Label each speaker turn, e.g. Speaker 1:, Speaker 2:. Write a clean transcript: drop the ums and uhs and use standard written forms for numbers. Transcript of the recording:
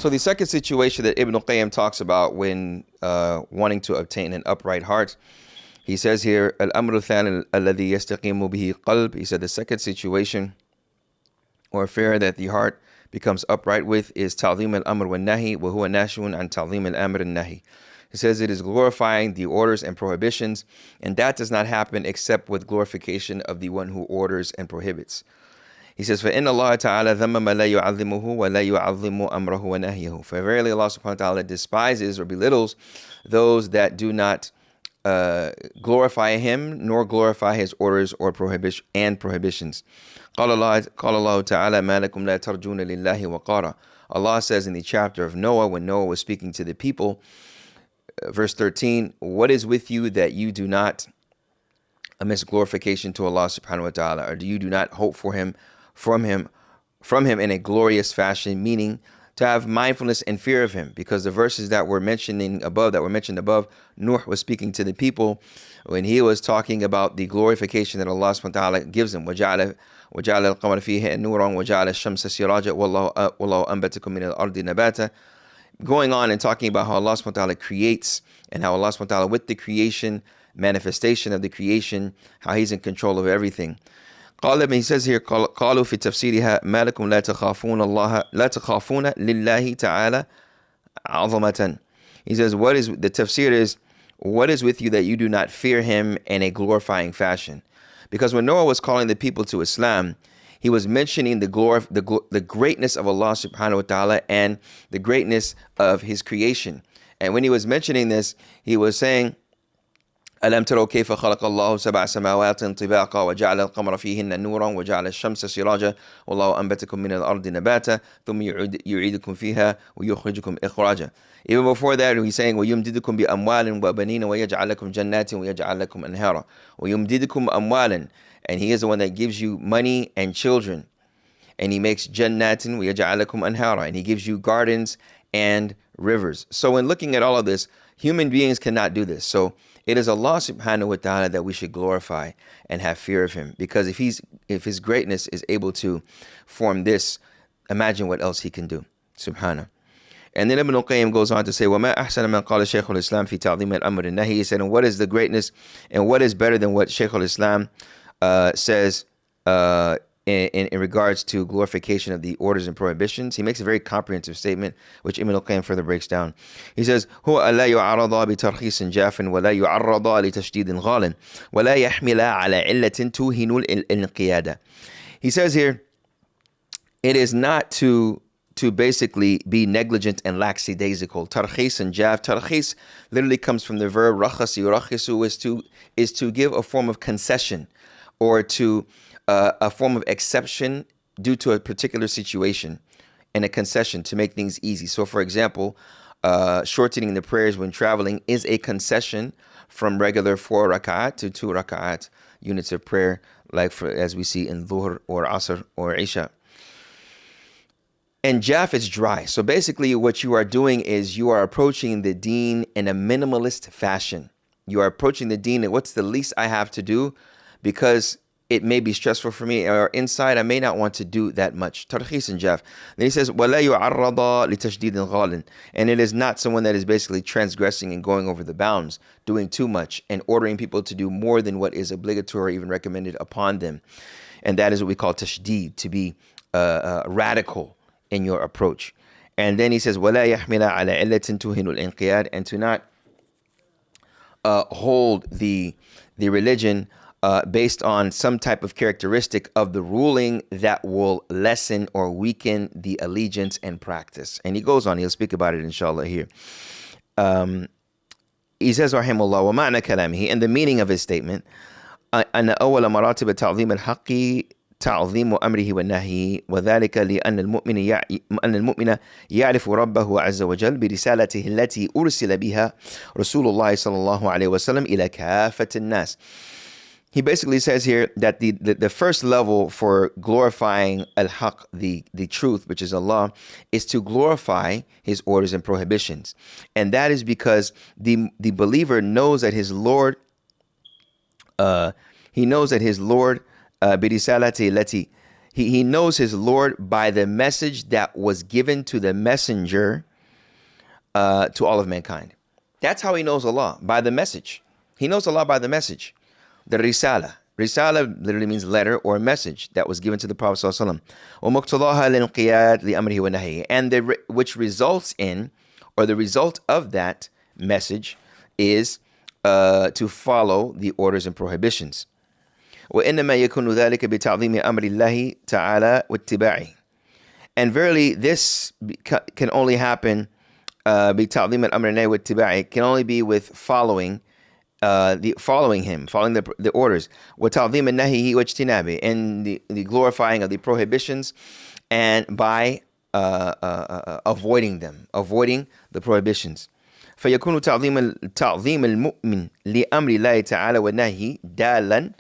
Speaker 1: So the second situation that Ibn Qayyim talks about when wanting to obtain an upright heart, he says here, Al-amru thani alladhi yastaqimu bihi qalb. He said the second situation or affair that the heart becomes upright with is ta'zim al-amr wa nahi wa huwa nashun an ta'zim al-amr al-nahi. He says it is glorifying the orders and prohibitions, and that does not happen except with glorification of the one who orders and prohibits. He says, فَإِنَّ اللَّهَ تَعَالَى ذَمَّ مَا لَا يُعَظِّمُهُ وَلَا يُعَظِّمُ أَمْرَهُ وَنَهْيَهُ. For verily Allah subhanahu wa ta'ala despises or belittles those that do not glorify Him nor glorify His orders or prohibitions. قال الله تعالى ما لكم لا ترجون لله وقارا. Allah says in the chapter of Noah, when Noah was speaking to the people, verse 13, what is with you that you do not miss glorification to Allah subhanahu wa ta'ala, or do you do not hope for Him from him in a glorious fashion, meaning to have mindfulness and fear of Him? Because the verses that were mentioned above, Nuh was speaking to the people when he was talking about the glorification that Allah subhanahu wa ta'ala gives them. وَجَعَلَ الْقَمَرَ فِيهِ نُورًا وَجَعَلَ الشَّمْسَ سِرَاجًا وَاللَّهُ أَنبَتَكُم مِّنَ الْأَرْضِ نَبَاتًا. Going on and talking about how Allah subhanahu wa ta'ala creates, and how Allah subhanahu wa ta'ala with the creation, manifestation of the creation, how He's in control of everything. He says here, قالوا في تفسيرها ما لكم لا تخافون لله تعالى عظمة. He says, what is the tafsir is, what is with you that you do not fear Him in a glorifying fashion? Because when Noah was calling the people to Islam, he was mentioning the greatness of Allah subhanahu wa ta'ala and the greatness of His creation. And when he was mentioning this, he was saying, ألم تروا كيف خلق الله سبع سماوات طباقا وجعل القمر فيهن نورا وجعل الشمس سراجا والله أنبتكم من الأرض نباتا ثم يعيدكم فيها ويخرجكم إخراجا. Even before that, he's saying ويمددكم بأموال وبنين ويجعل لكم جنات ويجعل لكم أنهارا. ويمددكم أموالا, and He is the one that gives you money and children, and He makes jannatin ويجعل لكم أنهارا, and He gives you gardens and rivers. So in looking at all of this, human beings cannot do this. So it is Allah subhanahu wa ta'ala that we should glorify and have fear of Him. Because if His greatness is able to form this, imagine what else He can do. Subhanahu. And then Ibn al-Qayyim goes on to say, وَمَا أَحْسَنَ مَنْ قَالَ شَيْخُ الْإِسْلَامِ فِي تَعْظِيمِ الْأَمْرِ النَّهِي. He said, and what is the greatness and what is better than what Shaykh al-Islam says in regards to glorification of the orders and prohibitions? He makes a very comprehensive statement, which Ibn al-Qayyim further breaks down. He says, هو ألا يعرض بترخيص جاف ولا يعرض لتشديد غال ولا يحمل على علة توهن الانقياد. He says here, it is not to basically be negligent and lackadaisical. Tarkhis and jaf. Tarkhis literally comes from the verb rakhas yurakhisu, is to give a form of concession, or to a form of exception due to a particular situation, and a concession to make things easy. So for example, shortening the prayers when traveling is a concession from regular 4 rak'at to 2 rak'at units of prayer, like as we see in Dhuhr or Asr or Isha. And jaf is dry. So basically what you are doing is you are approaching the deen in a minimalist fashion. You are approaching the deen and what's the least I have to do, because it may be stressful for me, or inside I may not want to do that much. Tarkhis and jaf. Then he says, وَلَا يُعَرَّضَ لِتَشْدِيدٍ غَالٍ. And it is not someone that is basically transgressing and going over the bounds, doing too much, and ordering people to do more than what is obligatory, even recommended upon them. And that is what we call tashdeed, to be radical in your approach. And then he says, وَلَا يَحْمِلَ عَلَى عِلَّةٍ تُوهِنُ الْإِنْقِيَادِ. And to not hold the religion based on some type of characteristic of the ruling that will lessen or weaken the allegiance and practice. And he goes on, he'll speak about it inshallah here. He says, rahimahullah, وَمَعْنَى كَلَامِهِ, and the meaning of his statement, أَنَّ أَوَّلَ مَرَاتِبَ تَعْظِيمِ الْحَقِّ تعظيم أمره والنهي وذلك لأن المؤمن يعرف ربه عز وجل برسالته التي أرسل بها رسول الله صلى الله عليه وسلم إلى كافة الناس. He basically says here that the first level for glorifying al-haq, the truth, which is Allah, is to glorify His orders and prohibitions. And that is because the believer knows that his Lord, he knows that his Lord, birisalati lati, He knows his Lord by the message that was given to the messenger to all of mankind. That's how he knows Allah, by the message. He knows Allah by the message. The risala. Risala literally means letter or message that was given to the Prophet ﷺ. وَمُقْتَضَاهَا لِلْقِيَادِ لِأَمْرِهِ وَنَهِيهِ. And which results in, or the result of that message is to follow the orders and prohibitions. وَإِنَّمَا يَكُنُ ذَلِكَ بِتَعْظِيمِ أَمْرِ اللَّهِ تَعَالَى وَاتِّبَاعِهِ. And verily, this can only happen بِتَعْظِيمِ الْأَمْرِ اللَّهِ وَاتِّبَاعِهِ, can only be with following him, following the orders. وَتَعْظِيمِ النَّهِي وَاجْتِنَابِهِ, and the glorifying of the prohibitions, and by avoiding the prohibitions. فيكون تعظيم المؤمن لأمر الله تعالى ونهي دالا